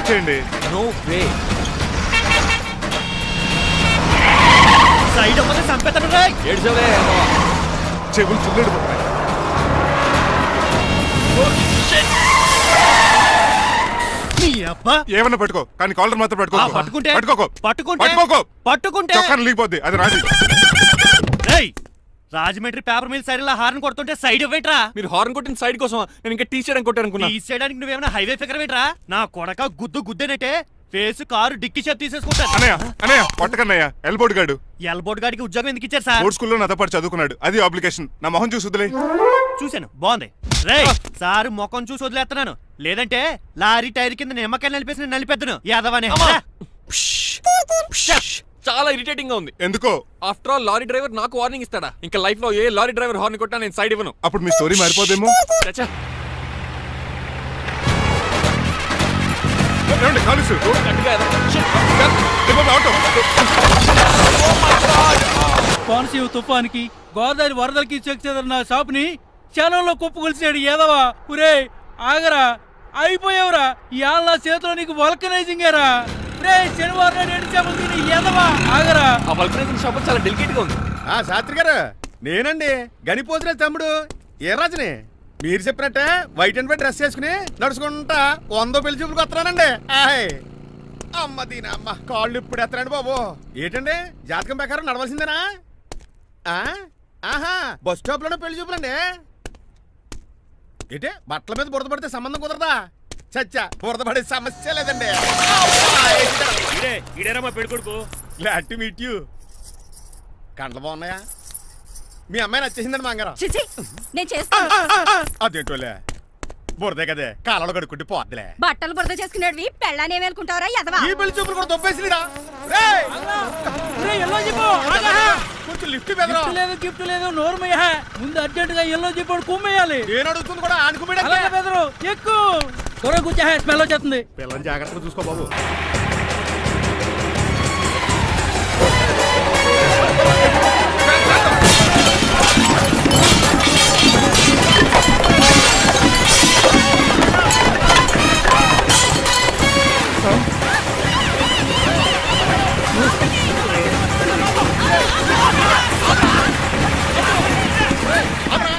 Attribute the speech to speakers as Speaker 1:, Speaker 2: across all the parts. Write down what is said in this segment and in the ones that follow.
Speaker 1: ఇచ్చేయండి.
Speaker 2: No way.
Speaker 3: Side అవ్వదు సంపెతను రా.
Speaker 2: ఏడ్చవే.
Speaker 1: చెవులు చుల్లెడు పోతాయి.
Speaker 3: నీ అబ్బా
Speaker 1: ఏమన్నా పట్టుకో, కానీ కాలర్ మాత్రం పట్టుకో.
Speaker 3: పట్టుకుంటే
Speaker 1: పట్టుకోకో.
Speaker 3: పట్టుకుంటే
Speaker 1: పట్టుకోకో.
Speaker 3: పట్టుకుంటే
Speaker 1: చొక్కాను లీగిపోద్ది. అది రాజీ.
Speaker 3: రేయ్, Rajahmundry paper mill side horn కొడుతుంటే సైడ్ ఇవ్వేట్రా.
Speaker 2: మీరు హార్న్ కొట్టిన సైడ్ కోసం నేను ఇంకా టీ చేయడానికి కొట్టారనుకున్నా.
Speaker 3: తీసేయడానికి నువ్వేమైనా హైవే ఫిగర్ వేట్రా. నా కొడక గుద్దేనంటే ఫేస్ కారు డిక్కి షేప్ తీసేసుకుంటాను.
Speaker 1: అన్నయ్య పట్టకన్నయ్య. ఎల్బోర్డ్ గాడు.
Speaker 3: ఎల్బోర్డ్ గాడికి ఉద్యోగం ఎందుకు ఇచ్చారు సార్?
Speaker 1: బోర్డ్ స్కూల్లో నాతో పాటు చదువుకున్నాడు. అది అప్లికేషన్. నా మొహం చూసి వదిలే.
Speaker 3: చూశాను, బాగుంది. రేయ్, సారు ముఖం చూసి వదిలేస్తున్నాను. లేదంటే లారీ టైర్ కింద నిమ్మకాయ నలిపేసి నలిపెద్దను యాదవనే.
Speaker 2: చాలా ఇరిటేటింగ్ గా ఉంది.
Speaker 1: ఎందుకో?
Speaker 2: ఆఫ్టర్ ఆల్ లారీ డ్రైవర్ నాకు వార్నింగ్ ఇస్తాడా? ఇంకా లైఫ్ లో ఏ లారీ డ్రైవర్ హార్న్ కొట్టా నేను సైడ్ ఇవ్వను.
Speaker 1: అప్పుడు మీ స్టోరీ మారిపోదేమో.
Speaker 2: చచ్చా.
Speaker 1: ఏమండి కాలుసు?
Speaker 2: గట్టిగా ఏదో.
Speaker 4: కోనసీమ తుఫానికి గోదావరి వరదలకి చెక్ చెదరిన షాపుని క్షణంలో కుప్పకొలిచాడు ఏదవా. ఒరే ఆగరా, అయిపోయావురా. ఇవాళ నా చేతిలో నీకు వల్కనైజింగ్ ఏరా. రే శనివారం నాడు ఎండు చేపలు తిని ఏదవా ఆగరా.
Speaker 2: ఆ వల్కనైజింగ్ షాప్ చాలా డెలికేట్ గా ఉంది.
Speaker 5: శాస్త్రి గారు, నేనండి గనిపోతున్న తమ్ముడు ఏ రాజుని. మీరు చెప్పినట్టే వైట్ అండ్ వైట్ డ్రెస్ వేసుకుని నడుచుకుంటా 100 పెళ్లి చూపులకు వస్తున్నానండి. అమ్మ దీని అమ్మ కాళ్ళు ఇప్పుడు ఎత్తరండి బాబు. ఏంటండి జాతకం ప్రకారం నడవలసిందేనా? ఆహా, బస్ స్టాప్ లోనే పెళ్లి చూపులండి. ఏంటి బట్టల మీద బురద పడితే సంబంధం కుదరదా? చచ్చా, బురద పడే సమస్య లేదండి. Glad to meet you. కండ్లు బాగున్నాయా? మీ అమ్మాయి నచ్చేసిందండి మంగారం.
Speaker 6: నేను చేస్తాను.
Speaker 5: అదేంటోలే, బురదే కదే కాలలో కడుక్కుంటే పోద్దులే.
Speaker 6: బట్టలు బురద చేసుకునేవి పెళ్ళాన్ని ఏమేలుకుంటావరా యదవా.
Speaker 5: ఈ పెళ్లి చూపులు కూడా దొబ్బేసిరా. కొంచెం లిఫ్ట్ బెదరా.
Speaker 4: లేదు గిఫ్ట్ లేదు, నోరుమయ్య. ముందు అర్జెంట్ గా ఎల్లో చెప్పాడు కుమ్మేయాలి.
Speaker 5: నేను అడుగుతుంది కూడా ఆనుకుమేడా.
Speaker 4: బెదరు ఎక్కువ త్వరగా కూర్చో, స్మెల్ వచ్చేస్తుంది.
Speaker 5: పిల్లని జాగ్రత్తగా చూసుకో బాబు.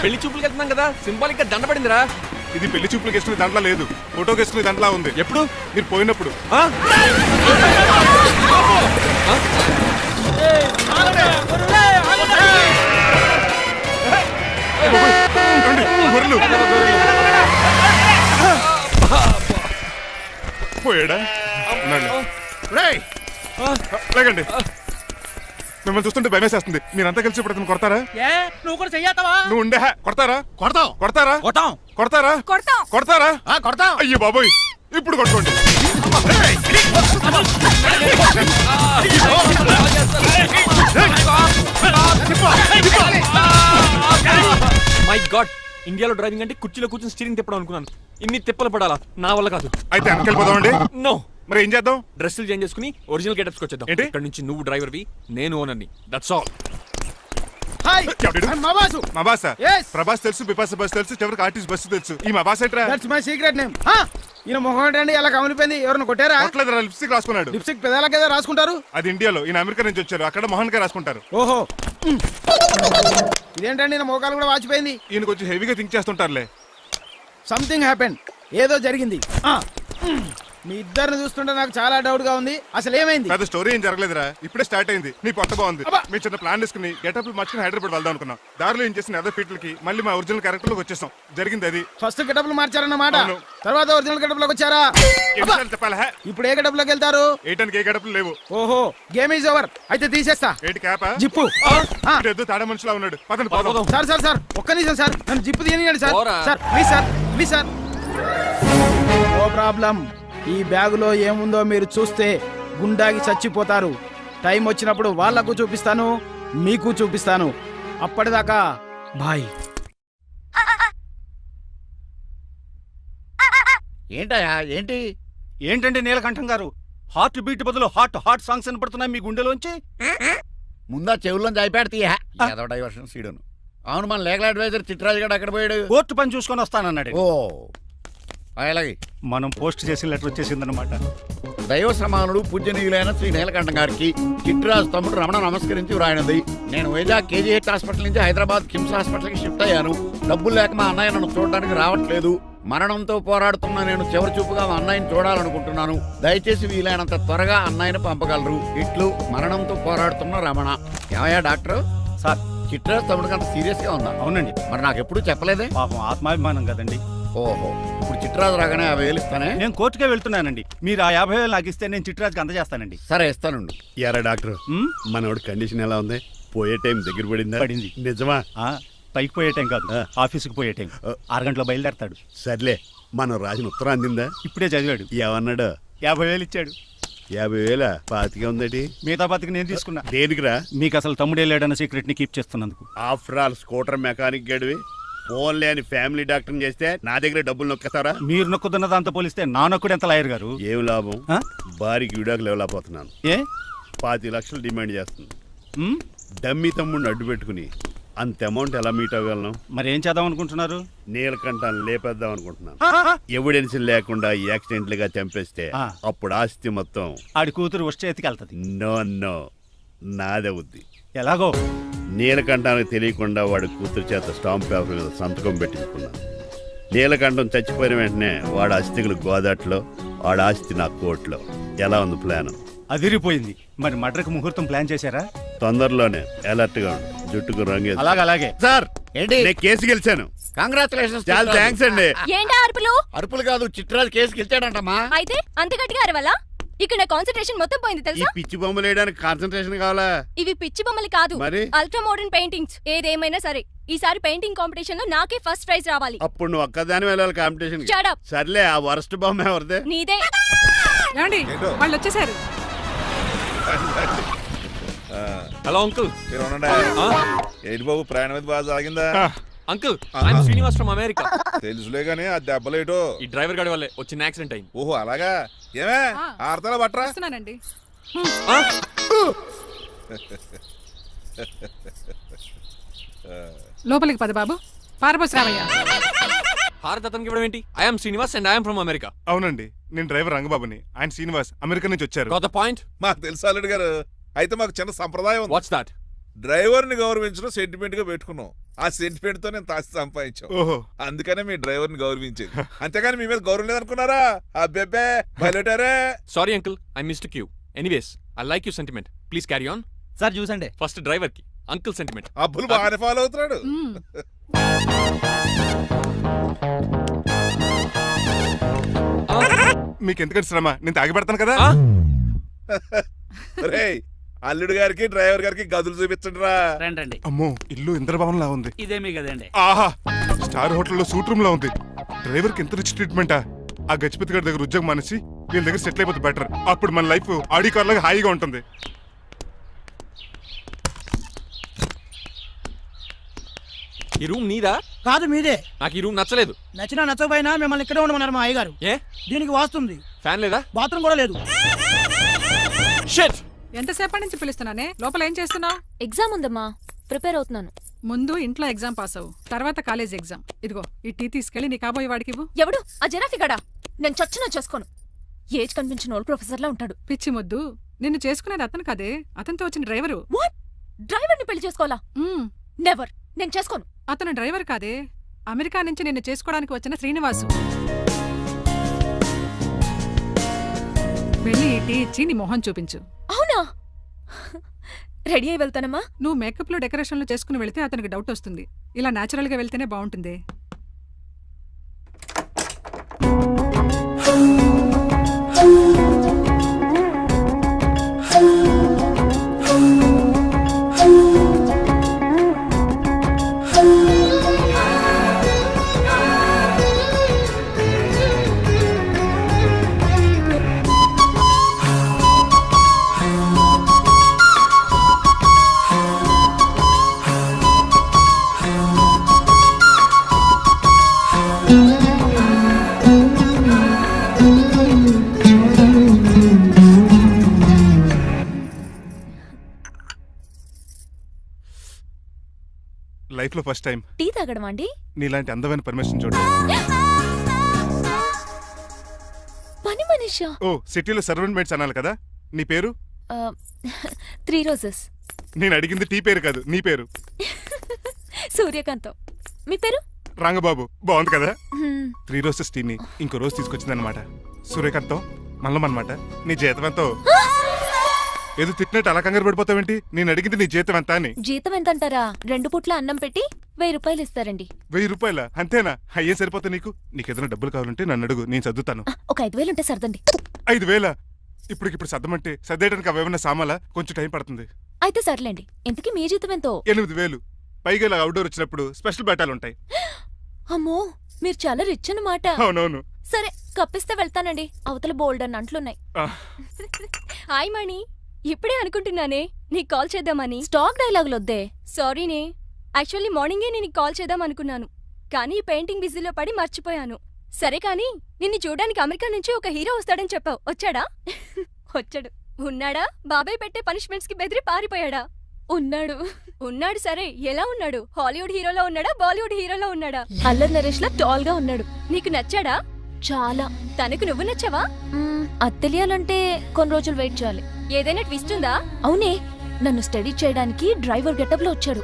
Speaker 2: పెళ్లి చూపులకి వెళ్తున్నాం కదా, సింబాలిక్ గా దండ పడిందిరా.
Speaker 1: ఇది పెళ్లి చూపులకు వేసుకునే దాంట్లో లేదు, ఫోటోకి వేసుకునే దాంట్లో ఉంది.
Speaker 2: ఎప్పుడు?
Speaker 1: మీరు పోయినప్పుడు. పోయాడా? లేకండి, మిమ్మల్ని చూస్తుంటే భయమేసేస్తుంది. మీరంతా కలిసి ఇప్పుడు అతను కొడతారా?
Speaker 4: నువ్వు కూడా చెయ్యతావా?
Speaker 1: నువ్వు ఉండే కొడతారా?
Speaker 5: కొడతాం
Speaker 1: కొడతారా?
Speaker 4: కొట్టాం.
Speaker 1: కొడతారా?
Speaker 6: కొడతాం.
Speaker 1: కొడతారా?
Speaker 5: కొడతాం.
Speaker 1: అయ్యో బాబోయ్, ఇప్పుడు కొట్టుకోండి.
Speaker 2: మై గాడ్, ఇండియాలో డ్రైవింగ్ అంటే కుర్చీలో కూర్చొని స్టీరింగ్ తిప్పడం అనుకున్నాను. ఇన్ని తిప్పలు పడాలా? నా వల్ల కాదు.
Speaker 1: అయితే వెనకెళ్ళిపోదామండి.
Speaker 2: నో.
Speaker 1: మరి ఏం చేద్దాం?
Speaker 2: డ్రెస్సులు చేంజ్ చేసుకుని ఒరిజినల్ గెటప్స్కి వచ్చేద్దాం.
Speaker 1: ఏంటి?
Speaker 2: ఇక్కడ నుంచి నువ్వు డ్రైవర్వి, నేను ఓనర్ని. That's all.
Speaker 5: హాయ్,
Speaker 1: ఎవడు?
Speaker 5: మా బాసు.
Speaker 1: మా బాస?
Speaker 5: Yes.
Speaker 1: ప్రభాస్ తెలుసు, బిపాస బస్ తెలుసు, చివరికి ఆర్టిస్ట్ బస్సు తెలుసు. ఈ మా బాస్ ఏంట్రా?
Speaker 5: That's my secret name. ఈయన మొహం ఏంటండి ఎలా కమిలిపోయింది? ఎవరిని కొట్టారా?
Speaker 1: కొట్టలేదురా, లిప్స్టిక్ రాసుకున్నాడు.
Speaker 5: లిప్స్టిక్ పెదాల కదా రాసుకుంటారు.
Speaker 1: అది ఇండియాలో, ఈయన అమెరికా నుంచి వచ్చారు. అక్కడ మోహన్ గారు రాసుకుంటారు.
Speaker 5: ఓహో, ఇదేంటండి నా మోకాలు కూడా వాచిపోయింది.
Speaker 1: ఈయన కొంచెం హెవీగా థింక్ చేస్తుంటారులే.
Speaker 5: సంథింగ్ హ్యాపెన్, ఏదో జరిగింది. మీ ఇద్దరిని చూస్తుంటే నాకు చాలా డౌట్ గా ఉంది. అసలు ఏమైంది?
Speaker 1: పెద్ద స్టోరీ ఏం జరగలేదురా, ఇప్పుడే స్టార్ట్ అయింది. నీ పొట్ట బాగుంది.
Speaker 5: అబ్బా.
Speaker 1: మీ చిన్న ప్లాన్ తీసుకుని గెటప్ మార్చుకుని హైదరాబాద్ వెళ్దాం అనుకున్నాం. దారిలో ఏం చేసిన అదర్ ఫీట్లకి మళ్ళీ మా ఒరిజినల్ క్యారెక్టర్ లోకి వచ్చేసాం. జరిగింది అది.
Speaker 5: ఫస్ట్ గెటప్లు మార్చారన్నమాట.
Speaker 1: అవును.
Speaker 5: తర్వాత ఒరిజినల్ గెటప్ లోకి వచ్చారా?
Speaker 1: ఎన్నిసార్లు చెప్పాలా?
Speaker 5: ఇప్పుడు ఏ గెటప్ లోకి వెళ్తారు?
Speaker 1: ఏటానికి ఏ గడపలు లేవు.
Speaker 5: ఓహో, గేమ్ ఈజ్ ఓవర్. అయితే తీసేస్తా
Speaker 1: ఏటి క్యాపా?
Speaker 5: జిప్పు.
Speaker 1: ఏదో తాడా మనుషులా ఉన్నాడు. పదండి పోదాం.
Speaker 5: సార్ సార్ సార్, ఒక్క నిమిషం సార్, నన్ను జిప్పు తీయనియండి సార్.
Speaker 2: పోరా.
Speaker 5: Sir please sir, please sir. No problem. ఈ బ్యాగులో ఏముందో మీరు చూస్తే గుండాకి చచ్చిపోతారు. టైం వచ్చినప్పుడు వాళ్లకు చూపిస్తాను, మీకు చూపిస్తాను. అప్పటిదాకా బాయ్.
Speaker 3: ఏంటయ్యా ఏంటి? ఏంటంటే నీలకంఠం గారు, హార్ట్ బీట్ బదులు హాట్ సాంగ్స్ వినపడుతున్నాయి మీ గుండెలోంచి.
Speaker 7: ముందా చెవుల్లోంచి అయిపోయాడు తీయ ఏదో డైవర్షన్ సీడును. అవును, మన లీగల్ అడ్వైజర్ చిట్రాజు గారు అక్కడ పోయాడు.
Speaker 3: కోర్టు పని చూసుకొని వస్తానన్నాడు.
Speaker 7: ఓ అలాగే
Speaker 8: మనం పోస్ట్ చేసిన లెటర్ వచ్చేసిందనమాట.
Speaker 7: దైవ సమానుడు పూజనీయులైన శ్రీ నీలకంఠం గారికి చిట్టిరాజు తమ్ముడు రమణ నమస్కరించి వ్రాయినది. నేను వైజాగ్ కేజీహెచ్ హాస్పిటల్ నుంచి హైదరాబాద్ కిమ్స్ హాస్పిటల్కి షిఫ్ట్ అయ్యాను. డబ్బులు లేక మా అన్నయ్య నన్ను చూడడానికి రావట్లేదు. మరణంతో పోరాడుతున్న నేను చివరి చూపుగా మా అన్నయ్యని చూడాలనుకుంటున్నాను. దయచేసి వీలైనంత త్వరగా అన్నయ్యని పంపగలరు. ఇట్లు మరణంతో పోరాడుతున్న రమణ. ఏమయ్యా డాక్టర్,
Speaker 8: సార్
Speaker 7: చిట్టిరాజు తమ్ముడికి అంత సీరియస్ గా ఉందా?
Speaker 8: అవునండి,
Speaker 7: మరి నాకు ఎప్పుడు చెప్పలేదే?
Speaker 8: పాపం ఆత్మాభిమానం కదండి.
Speaker 7: ఓహో, ఇప్పుడు చిట్టిరాజు రాగానే 50,000 ఇస్తానే.
Speaker 8: నేను కోర్టుకే వెళ్తున్నానండి. మీరు ఆ 50,000 నాకు ఇస్తే నేను చిట్టిరాజుకి అందజేస్తానండి.
Speaker 7: సరే ఇస్తానండి.
Speaker 5: ఎరా డాక్టర్, మనోడి కండిషన్ ఎలా ఉంది? పోయే టైం దగ్గర పడిందా?
Speaker 8: పడింది.
Speaker 5: నిజమా?
Speaker 8: పైకి పోయే టైం కాదు, ఆఫీస్కి పోయే టైం. 6 గంటల బయలుదేరతాడు.
Speaker 5: సర్లే, మనం రాసిన ఉత్తరం అందిందా?
Speaker 8: ఇప్పుడే చదివాడు.
Speaker 5: ఏమన్నాడు?
Speaker 8: 50,000 ఇచ్చాడు.
Speaker 5: 50,000 పాతికే ఉందటి.
Speaker 8: మిగతా బతికి నేను తీసుకున్నా.
Speaker 5: దేనికిరా?
Speaker 8: మీకు అసలు తమ్ముడే లేడన్న సీక్రెట్ ని కీప్ చేస్తున్నందుకు.
Speaker 5: ఆఫ్టర్ ఆల్ స్కూటర్ మెకానిక్ గడివి ఫోన్ లేని ఫ్యామిలీ డాక్టర్ చేస్తే నా దగ్గర డబ్బులు నొక్కేస్తారా?
Speaker 8: మీరు నొక్కుతున్న దాంతో పోలిస్తే నా నొక్కుడు ఎంత లాయర్ గారు?
Speaker 5: ఏం లాభం?
Speaker 8: ఆ?
Speaker 5: భారీకి విడాకులు ఇవ్వలేకపోతున్నాను.
Speaker 8: ఏ
Speaker 5: 25 లక్షలు డిమాండ్ చేస్తుంది.
Speaker 8: ఉమ్?
Speaker 5: డమ్మీ తమ్ముడిని అడ్డు పెట్టుకుని అంత అమౌంట్ ఎలా మీట్ అవ్వగలను?
Speaker 8: మరి ఏం చేద్దాం అనుకుంటున్నారు?
Speaker 5: నీలకంఠాన్ని లేపేద్దాం అనుకుంటున్నాను. ఎవిడెన్స్ లేకుండా యాక్సిడెంట్ గా చంపేస్తే
Speaker 8: ఆ.
Speaker 5: అప్పుడు ఆస్తి మొత్తం
Speaker 8: ఆడి కూతురు వచ్చే చేతికి వెళ్తది.
Speaker 5: నో నాదవుద్ది.
Speaker 8: ఎలాగో
Speaker 5: నీలకంఠానికి తెలియకుండా వాడి కూతురు చేత స్టాంప్ పేపర్ మీద సంతకం పెట్టించుకున్నాను. నీలకంఠం చచ్చిపోయిన వెంటనే వాడి అస్థికులు గోదాట్లో, వాడి ఆస్తి నా కోర్టులో. ఎలా ఉంది ప్లాన్?
Speaker 8: అదిరిపోయింది. మరి మడ్రకు ముహూర్తం ప్లాన్ చేశారా?
Speaker 5: తొందరలోనే అలర్ట్ గా ఉండు. జుట్టుకు రంగే.
Speaker 8: అలాగే
Speaker 5: సార్,
Speaker 7: ఏంటి?
Speaker 5: నేను కేసు గెలిచాను.
Speaker 7: కంగ్రాచులేషన్స్.
Speaker 5: చాలా థ్యాంక్స్ అండి.
Speaker 6: ఏంటా అరుపులు?
Speaker 7: అరుపులు కాదు, చిట్టిరాజు కేసు గెలిచాడంటమ్మా.
Speaker 6: అయితే అంత గట్టిగా అరవాలా? ఇక్కడ నా కాన్సన్ట్రేషన్ మొత్తం పోయింది
Speaker 5: ఈ
Speaker 6: తెలుసా?
Speaker 5: పిచ్చి బొమ్మలు వేయడానికి కాన్సన్ట్రేషన్ కావాలా?
Speaker 6: ఇవి పిచ్చి బొమ్మలు కాదు,
Speaker 5: మరి?
Speaker 6: Ultra modern paintings. ఏదేమైనా సరే ఈసారి పెయింటింగ్ కాంపిటీషన్ లో నాకే ఫస్ట్ ప్రైజ్ రావాలి.
Speaker 5: అప్పుడు నువ్వు ఒక్కదాని వెళ్ళాలి కాంపిటీషన్.
Speaker 6: Shut up.
Speaker 5: సర్లే, ఆ వరస్ట్ బొమ్మ ఎవరిదే?
Speaker 6: నీదే.
Speaker 9: ఏమండి వాళ్ళు వచ్చేసారు.
Speaker 2: Hello uncle.
Speaker 10: ఏంటి బాబు, ప్రయాణం అయితే బాగా సాగిందా?
Speaker 2: Uncle, I'm Srinivas from America.
Speaker 10: తెలుసులే గానీ ఆ దెబ్బలేటో.
Speaker 2: ఈ డ్రైవర్ గాడి వల్లే వచ్చిన యాక్సిడెంట్ అయింది.
Speaker 10: ఓహో అలాగా. ఏమే ఆడతారా బట్రా?
Speaker 9: వస్తున్నానండి. లోపలికి పద బాబు. పారబోస్ రావయ్యా.
Speaker 2: హారత్ అతనికి ఇవ్వడం ఏంటి? I'm Srinivas and I'm from America.
Speaker 1: అవునండి, నేను డ్రైవర్ రంగబాబుని. ఆయన శ్రీనివాస్ అమెరికా నుంచి వచ్చారు.
Speaker 2: Got the point?
Speaker 10: మాకు తెలుసు అల్లుడు గారు. అయితే మాకు చిన్న సంప్రదాయం ఉంది.
Speaker 2: What's that?
Speaker 10: డ్రైవర్ ని గౌరవించడం సెంటిమెంట్ గా పెట్టుకున్నాం. ఆ సెంటిమెంట్ తో నేను తాసి సంపాదించాం.
Speaker 1: ఓహో,
Speaker 10: అందుకనే మీ డ్రైవర్ ని గౌరవించేది. అంతేగాని మీ మీద గౌరవం లేదనుకున్నారా? అబ్బెబ్బే బయలుటారే.
Speaker 2: Sorry uncle, I mistake you. Anyways, I like you sentiment. Please carry on.
Speaker 3: Sir చూసండి.
Speaker 2: ఫస్ట్ డ్రైవర్ కి అంకుల్ సెంటిమెంట్.
Speaker 10: అబ్బులు బాగానే ఫాలో అవుతున్నాడు.
Speaker 1: మీకు ఎందుకంటే శ్రమ, నేను తాగి పెడతాను కదా.
Speaker 10: రేయ్, అల్లుడు గారికి డ్రైవర్ గారికి గదులు చూపించండి రా.
Speaker 4: రండి.
Speaker 1: అమ్మో, ఇల్లు ఇంద్రభవన్ లా ఉంది.
Speaker 4: ఇదేమీ కదండి.
Speaker 1: ఆహా, స్టార్ హోటల్లో సూట్ రూమ్ లా ఉంది. డ్రైవర్ కి ఎంత రిచ్ ట్రీట్మెంటా. ఆ గజపతి గారి దగ్గర ఉద్యోగం మానేసి వీళ్ళ దగ్గర సెటిల్ అయిపోతే బెటర్. అప్పుడు మన లైఫ్ ఆడి కార్ లాగా హాయిగా ఉంటుంది.
Speaker 2: ఈ రూమ్ నీదా?
Speaker 4: కాదు మీదే.
Speaker 2: నాకు ఈ రూమ్ నచ్చలేదు.
Speaker 4: నచ్చినా నచ్చకపోయినా మిమ్మల్ని ఇక్కడే ఉండమన్నారు మా అయ్యగారు.
Speaker 2: ఏ
Speaker 4: దీనికి వాస్తుంది.
Speaker 2: ఫ్యాన్ లేదా?
Speaker 4: బాత్రూమ్ కూడా లేదు.
Speaker 2: షిట్.
Speaker 9: ఎంతసేపటి నుంచి పిలుస్తున్నానే? లోపల ఏం చేస్తున్నావు?
Speaker 6: ఎగ్జామ్ ఉందమ్మా, ప్రిపేర్ అవుతున్నాను.
Speaker 9: ముందు ఇంట్లో ఎగ్జామ్ పాస్ అవ్వు, తర్వాత కాలేజ్ ఎగ్జామ్. ఇదిగో ఈ టీ తీసుకెళ్లి నీ కాబోయే వాడికి ఇవ్వు.
Speaker 6: ఎవడు ఆ జరాఫీ గడా? నేను చచ్చినా చేసుకోను. ఏజ్ కనిపించిన ఓల్డ్ ప్రొఫెసర్ లా ఉంటాడు.
Speaker 9: పిచ్చి మొద్దు, నిన్ను చేసుకునేది అతను కదే, అతనితో వచ్చిన డ్రైవరు.
Speaker 6: వాట్? డ్రైవర్ ని పెళ్లి చేసుకోవాలా?
Speaker 9: మ్మ్.
Speaker 6: నెవర్, నేను చేసుకోను.
Speaker 9: అతను డ్రైవర్ కాదే, అమెరికా నుంచి నిన్ను చేసుకోవడానికి వచ్చిన శ్రీనివాసు. వెళ్ళి ఈ టీ ఇచ్చి నీ మొహం చూపించు.
Speaker 6: అవునా? రెడీ అయి వెళ్తానమ్మా.
Speaker 9: నువ్వు మేకప్ లో డెకరేషన్లు చేసుకుని వెళ్తే అతనికి డౌట్ వస్తుంది. ఇలా నేచురల్ గా వెళ్తేనే బాగుంటుంది.
Speaker 1: లైఫ్ లో ఫస్ట్ టైం
Speaker 6: టీ తాగడం అండి.
Speaker 1: నీలాంటి అందమైన పర్మిషన్ చూడండి.
Speaker 6: పని మనిషా?
Speaker 1: ఓ సిటీలో సర్వెంట్ మేట్స్ అనాలి కదా. నీ పేరు?
Speaker 6: 3 రోజెస్.
Speaker 1: నేను అడిగింది టీ పేరు కాదు, నీ పేరు.
Speaker 6: సూర్యకాంతం. మీ పేరు?
Speaker 1: రంగబాబు. బాగుంది కదా. 3 రోజెస్ టీని ఇంకో రోజు తీసుకొచ్చిందనమాట. సూర్యకాంతం మల్లం అనమాట. నీ జీతం ఎంతో? ఏదో తిట్టినట్టు అలా కంగారు పడిపోతావేంటి? నేను అడిగింది నీ జీతం ఎంత అని.
Speaker 6: జీతం ఎంత అంటారా? 2 పూట్ల అన్నం పెట్టి 1000 రూపాయలు ఇస్తారండి.
Speaker 1: 1000 రూపాయల? అంతేనా? అయ్యే సరిపోతా నీకు. నీకేదైనా డబ్బులు కావాలంటే నన్ను అడుగు, నేను చదువుతాను.
Speaker 6: ఒక 5000 ఉంటే సర్దండి.
Speaker 1: 5000? ఇప్పటికిప్పుడు సర్దమంటే సర్దేయడానికి అవేమన్నా సామాలా? కొంచెం టైం పడుతుంది.
Speaker 6: అయితే సర్లేండి. ఇంతకీ మీ జీతం ఎంతో?
Speaker 1: 8000. పైగా ఇలా అవుట్డోర్ వచ్చినప్పుడు స్పెషల్ బేటాలు ఉంటాయి.
Speaker 6: అమ్మో, మీరు చాలా రిచ్ అన్నమాట.
Speaker 1: అవునవును.
Speaker 6: సరే, కప్పిస్తే వెళ్తానండి. అవతల బోల్డ్ అన్న అంట్లున్నాయి.
Speaker 1: ఆ,
Speaker 6: హాయ్ మణి. ఇప్పుడే అనుకుంటున్నానే నీకు కాల్ చేద్దామని. స్టాక్ డైలాగులు వద్దే. సారీనే. యాక్చువల్లీ మార్నింగే నేను కాల్ చేద్దాం అనుకున్నాను, కానీ పెయింటింగ్ బిజీలో పడి మర్చిపోయాను. సరే కానీ నిన్ను చూడడానికి అమెరికా నుంచి ఒక హీరో వస్తాడని చెప్పావు. వచ్చాడా? వచ్చాడు. ఉన్నాడా? బాబాయ్ పెట్టే పనిష్మెంట్స్ కి బెదిరి పారిపోయాడా? ఉన్నాడు. ఉన్నాడు. సరే, ఎలా ఉన్నాడు? హాలీవుడ్ హీరోలో ఉన్నాడా, బాలీవుడ్ హీరోలో ఉన్నాడా? అల్లరి నరేష్ లా టాల్ గా ఉన్నాడు. నీకు నచ్చాడా? చాలా. తనకు నువ్వు నచ్చావా? అది తెలియాలంటే కొన్ని రోజులు వెయిట్ చేయాలి. ఏదైనా ట్విస్ట్ ఉందా? అవునే, నన్ను స్టడీ చేయడానికి డ్రైవర్ గెటప్ లో వచ్చాడు.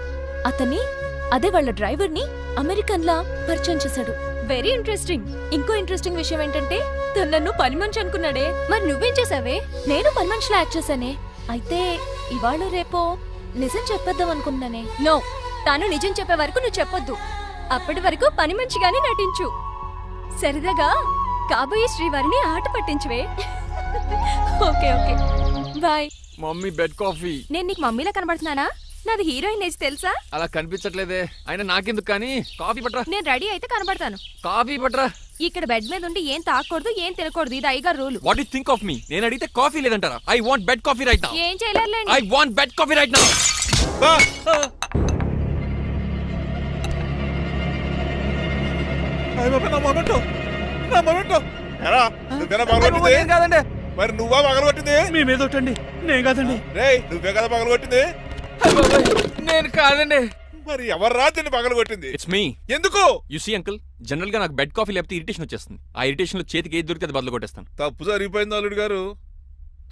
Speaker 6: అదే వాళ్ళ డ్రైవర్ ని అమెరికన్ లా పరిచయం చేశాడు. Very interesting. ఇంకో ఇంట్రెస్టింగ్ విషయం ఏంటంటే తను నన్ను పని మనిషి అనుకున్నాడే. మరి నువ్వేం చేసావే? నేను పని మనిషిలా యాక్ట్ చేశానే. అయితే ఇవాళ రేపో నిజం చెప్పేద్దాం అనుకున్నానే. నో, తాను నిజం చెప్పే వరకు నువ్వు చెప్పొద్దు. అప్పటి వరకు పని మనిషిగానే నటించు. సరదాగా కాబోయే శ్రీవారిని ఆట పట్టించువే. Okay okay, bye.
Speaker 2: Mummy bed coffee.
Speaker 6: నేను నీకు మమ్మీలా కనబడుతున్నానా? నాది హీరోయిన్ ఏజ్ తెలుసా?
Speaker 2: అలా కనిపించట్లేదే. అయినా నాకెందుకు కానీ. కాఫీ పట్రా.
Speaker 6: నేను రెడీ అయితే కనబడతాను.
Speaker 2: కాఫీ పట్రా.
Speaker 6: ఇక్కడ బెడ్ మీద ఉండి ఏం తాకూడదు, ఏం తినకూడదు. ఇది అయ్యగారు rule.
Speaker 2: What you think of me? నేను అడిగితే కాఫీ లేదంటారా? I want bed coffee right now.
Speaker 6: ఏం చేయలేరులేండి.
Speaker 2: I want bed coffee right now.
Speaker 10: ఎరా, నువ్వేనా పగలగొట్టింది?
Speaker 2: కాదండి.
Speaker 10: మరి నువ్వా పగలగొట్టింది?
Speaker 3: మీ మీద ఒకటండి, నేను కాదండి.
Speaker 10: రేయ్, నువ్వే కదా పగలగొట్టింది?
Speaker 2: నేను కాదండి.
Speaker 10: మరి ఎవర్రా దీన్ని పగలగొట్టింది?
Speaker 2: It's me.
Speaker 10: ఎందుకు?
Speaker 2: యు సీ అంకుల్, జనరల్ గా నాకు బెడ్ కాఫీ లేకపోతే ఇరిటేషన్ వచ్చేస్తుంది. ఆ ఇరిటేషన్ లో చేతికి ఏది దొరికితే అది బదులు కొట్టేస్తాను.
Speaker 10: తప్పు జరిగిపోయింది అల్లుడు గారు,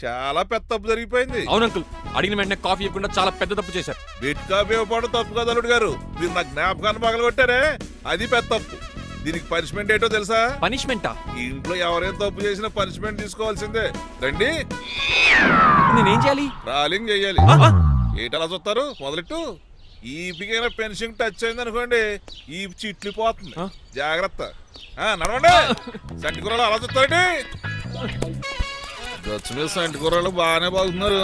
Speaker 10: చాలా పెద్ద తప్పు జరిగిపోయింది.
Speaker 2: అవును అంకుల్, అడిగిన వెంటనే కాఫీ ఇవ్వకుండా చాలా పెద్ద తప్పు చేశారు.
Speaker 10: బెడ్ కాఫీ ఇవ్వడం తప్పు కదా అల్లుడు గారు, మీరు నా జ్ఞాపకాన్ని పగలగొట్టారే, అది పెద్ద తప్పు. దీనికి పనిష్మెంట్ ఏంటో తెలుసా?
Speaker 2: పనిష్మెంటా?
Speaker 10: ఈ ఇంట్లో ఎవరైనా తప్పు చేసినా పనిష్మెంట్ తీసుకోవాల్సిందే. రండి,
Speaker 2: నేనేం చేయాలి?
Speaker 10: రాలింగ్ చెయ్యాలి. ఏటలా చూస్తారు? మొదలెట్టు. ఈ పికైనా పెన్షన్ టచ్ అయింది అనుకోండి, ఈ చిట్లు పోతుంది. జాగ్రత్త. నడవండి. సంటి కూరలు అలా చూస్తారండి. గచ్చు మీద సంటి కూరలు బాగానే బాగుతున్నారు.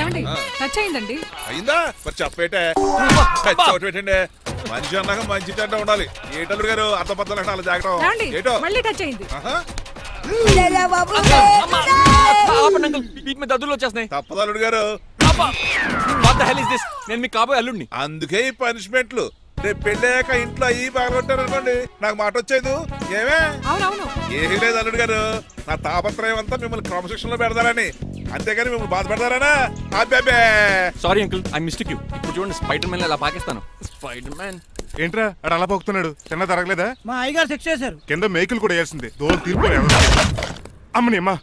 Speaker 9: ఏమండి టచ్ అయిందండి.
Speaker 10: అయిందా? మరి చెప్పేటే టచ్ ఒకటి పెట్టండి. మనిషి అన్నాక మంచి టెంట ఉండాలి. ఏటల్లుడు గారు అర్థపద్ధలు అలా జాగ్రత్త. ఏటో
Speaker 9: మళ్ళీ టచ్ అయింది.
Speaker 2: దద్దులు వచ్చేస్తున్నాయి.
Speaker 10: తప్పదల్లుడు గారు.
Speaker 2: What the hell is this? నేను మీకు కాబోయే అల్లుడిని.
Speaker 10: అందుకే ఈ పనిష్మెంట్లు. రేపు పెళ్ళాక ఇంట్లో అయ్యి బాగొట్టారు అనుకోండి, నాకు మాట వచ్చేది ఏమే?
Speaker 9: అవునవును.
Speaker 10: ఏమీ లేదు అల్లుడు గారు, నా తాపత్రయం అంతా మిమ్మల్ని క్రమశిక్షణ లో పెడతారని, అంతేగాని మిమ్మల్ని బాధపడతారనా? అబ్బే.
Speaker 2: Sorry uncle, I mistake you. ఇప్పుడు చూడండి, స్పైడర్ మ్యాన్ అలా పాకిస్తాను. స్పైడర్ మ్యాన్
Speaker 1: ఏంట్రా అడు అలా పోతున్నాడు? తిన్న తరగలేదా?
Speaker 3: మా అయ్యగారు సెక్స్ చేశారు.
Speaker 1: కింద మేకులు కూడా వేయాల్సిందే. దోలు తీర్పు. అమ్మని అమ్మా.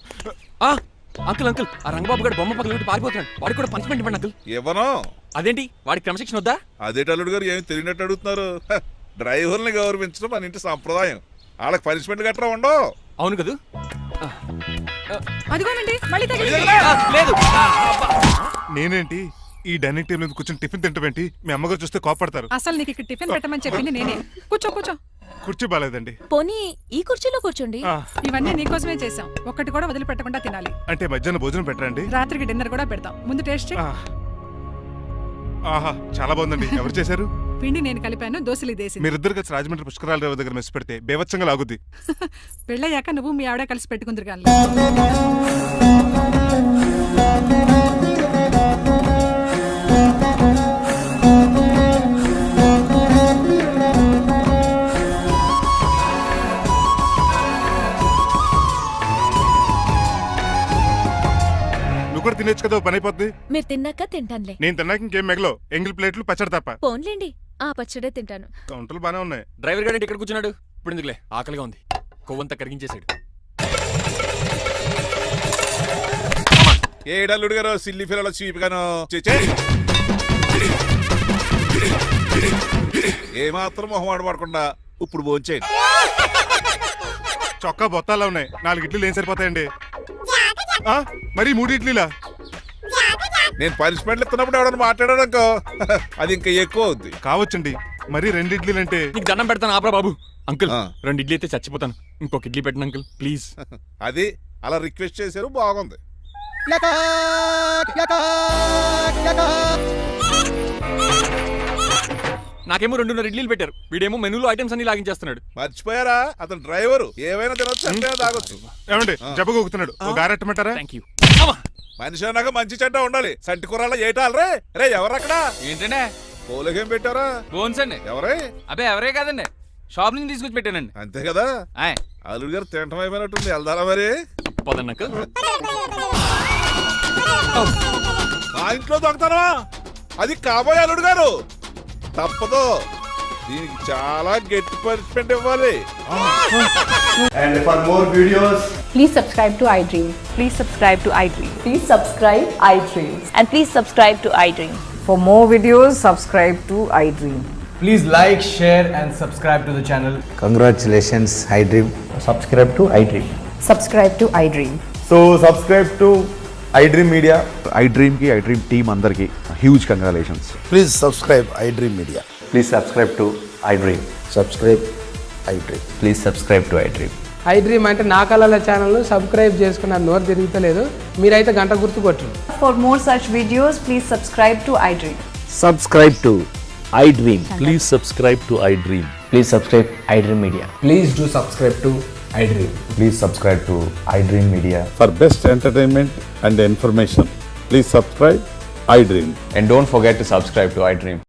Speaker 2: అంకుల్ అంకుల్, ఆ రంగబాబు గారు బొమ్మ పక్కన పారిపోతున్నాడు. వాడికి కూడా పనిష్మెంట్ ఇవ్వండి అంకుల్.
Speaker 10: ఇవ్వను.
Speaker 2: అదేంటి, వాడికి క్రమశిక్షణ వద్దా?
Speaker 10: అదేటి అల్లుడు గారు, ఏమి తెలియనట్టు అడుగుతున్నారు? డ్రైవర్ని గౌరవించడం మన ఇంటి సంప్రదాయం. వాళ్ళకి పనిష్మెంట్ గట్రా ఉండవు.
Speaker 2: అవును కదా.
Speaker 9: అదిగోనండి మళ్ళీ తగిలింది.
Speaker 2: లేదు.
Speaker 1: నేనేంటి ఈ డైనింగ్ టేబుల్ మీద కూర్చొని టిఫిన్ తింటామేంటి? మీ అమ్మగారు చూస్తే కోపడతారు.
Speaker 9: అసలు నీకు ఇక్కడ టిఫిన్ పెట్టమని చెప్పింది నేనే. కూర్చో కూర్చో.
Speaker 1: కుర్చీ బాలేదండి.
Speaker 6: పోనీ ఈ కుర్చీలో కూర్చోండి.
Speaker 9: ఇవన్నీ నీకోసమే చేసాం. ఒక్కటి కూడా వదిలిపెట్టకుండా తినాలి.
Speaker 1: అంటే మధ్యాహ్నం భోజనం పెట్టరండి?
Speaker 9: రాత్రికి డిన్నర్ కూడా పెడతాం. ముందు టేస్ట్ చేయి.
Speaker 1: ఆహా, చాలా బాగుందండి. ఎవరు చేశారు?
Speaker 9: పిండి నేను కలిపాను, దోశలు ఇదేసింది.
Speaker 1: మీరిద్దరు కలిసి రాజమండ్రి పుష్కరాల రేవు దగ్గర మెస్ పెడితే బేవచ్చంగా లాగుద్ది.
Speaker 9: పెళ్ళయ్యాక నువ్వు మీ ఆవిడ కలిసి పెట్టుకుందరు కానీ.
Speaker 1: నువ్వు కూడా తినేచ్చు కదా, పని అయిపోద్ది.
Speaker 6: మీరు తిన్నాక తింటానులే.
Speaker 1: నేను తిన్నాక ఇంకేం మిగలో, ఎంగిల్ ప్లేట్లు పచ్చడి తప్ప.
Speaker 6: పోన్లేండి, ఆ పచ్చడే తింటాను.
Speaker 1: కౌంటర్లు బానే ఉన్నాయి.
Speaker 2: డ్రైవర్ గారు ఇక్కడ కూర్చున్నాడు. ఇప్పుడు ఎందుకులే, ఆకలిగా ఉంది. కొవ్వంతా కరిగించేశాడు.
Speaker 10: ఏడల్లుడు గారు సిల్లి ఫిల్లలో చీపిగాను ఏమాత్రం మొహమాట పడకుండా ఇప్పుడు భోంచేయండి.
Speaker 1: చొక్కా బొత్తాలా ఉన్నాయి 4 ఇడ్లీలు ఏం సరిపోతాయండి ఆ, మరి 3 ఇడ్లీలా?
Speaker 10: నేను పనిష్మెంట్లు ఇస్తున్నప్పుడు ఎవడన్నా మాట్లాడాడనుకో అది ఇంకా ఎక్కువ అవుద్ది.
Speaker 1: కావచ్చండి, మరి 2 ఇడ్లీలు అంటే
Speaker 2: నీకు దండం పెడతాను ఆపరా బాబు. అంకుల్
Speaker 10: ఆ.
Speaker 2: 2 ఇడ్లీ అయితే చచ్చిపోతాను. ఇంకొక ఇడ్లీ పెట్టండి అంకుల్ ప్లీజ్.
Speaker 10: అది అలా రిక్వెస్ట్ చేశారు, బాగుంది.
Speaker 2: నాకేమో 2.5 ఇడ్లీలు పెట్టారు, వీడేమో మెనూలో ఐటమ్స్ అన్ని లాగించేస్తున్నాడు.
Speaker 10: మర్చిపోయారా అతను డ్రైవరు, ఏమైనా తినొచ్చు అంటే తాగొచ్చు.
Speaker 1: ఏమండి జబ్బగొక్కుతున్నాడు, ఓ గారెట్టమంటారా?
Speaker 2: Thank you.
Speaker 10: మనిషి అన్నాక మంచి చెడ్డ ఉండాలి. సంటి కూరల్లో ఏటాలరే రే ఎవరక్కడ
Speaker 11: ఏంటంటే
Speaker 10: పోలేకేం పెట్టారా?
Speaker 11: బోన్స్ అండి.
Speaker 10: ఎవరే?
Speaker 11: అబ్బే ఎవరే కాదండి, షాప్ నుంచి తీసుకొచ్చి పెట్టానండి.
Speaker 10: అంతే కదా.
Speaker 11: ఆయ్
Speaker 10: అల్లుడు గారు తింటం అయిపోయినట్టుంది, వెళ్దారా మరి?
Speaker 2: పదండి అంకుల్.
Speaker 10: మా ఇంట్లో దొంగతనమా? అది కాబోయే అల్లుడు గారు, తప్పదు. దీనికి చాలా గట్టి పనిష్మెంట్ ఇవ్వాలి.
Speaker 5: And for more videos,
Speaker 9: please subscribe to iDream.
Speaker 6: Please subscribe to iDream.
Speaker 9: Please subscribe iDream.
Speaker 6: And please subscribe to iDream.
Speaker 9: For more videos subscribe to iDream.
Speaker 11: Please like, share and subscribe to the channel.
Speaker 5: congratulations, iDream. Subscribe to iDream.
Speaker 9: Subscribe to iDream.
Speaker 5: So subscribe to iDream Media.
Speaker 7: iDream కి iDream team అందరికి huge congratulations.
Speaker 5: Please subscribe iDream Media.
Speaker 7: Please subscribe to iDream.
Speaker 5: Subscribe iDream.
Speaker 7: Please subscribe to iDream.
Speaker 11: iDream అంటే నా కళల channel subscribe చేసుకున్న నోరు తిరుగుతలేదు, మీరైతే గంట గుర్తు కొట్టు.
Speaker 9: For more such videos please subscribe to iDream.
Speaker 5: Subscribe to iDream.
Speaker 8: Please subscribe to iDream.
Speaker 5: Please subscribe iDream Media.
Speaker 11: Please do subscribe to iDream.
Speaker 5: Please subscribe to iDream Media.
Speaker 8: For best entertainment and information please subscribe iDream.
Speaker 5: And don't forget to subscribe to iDream.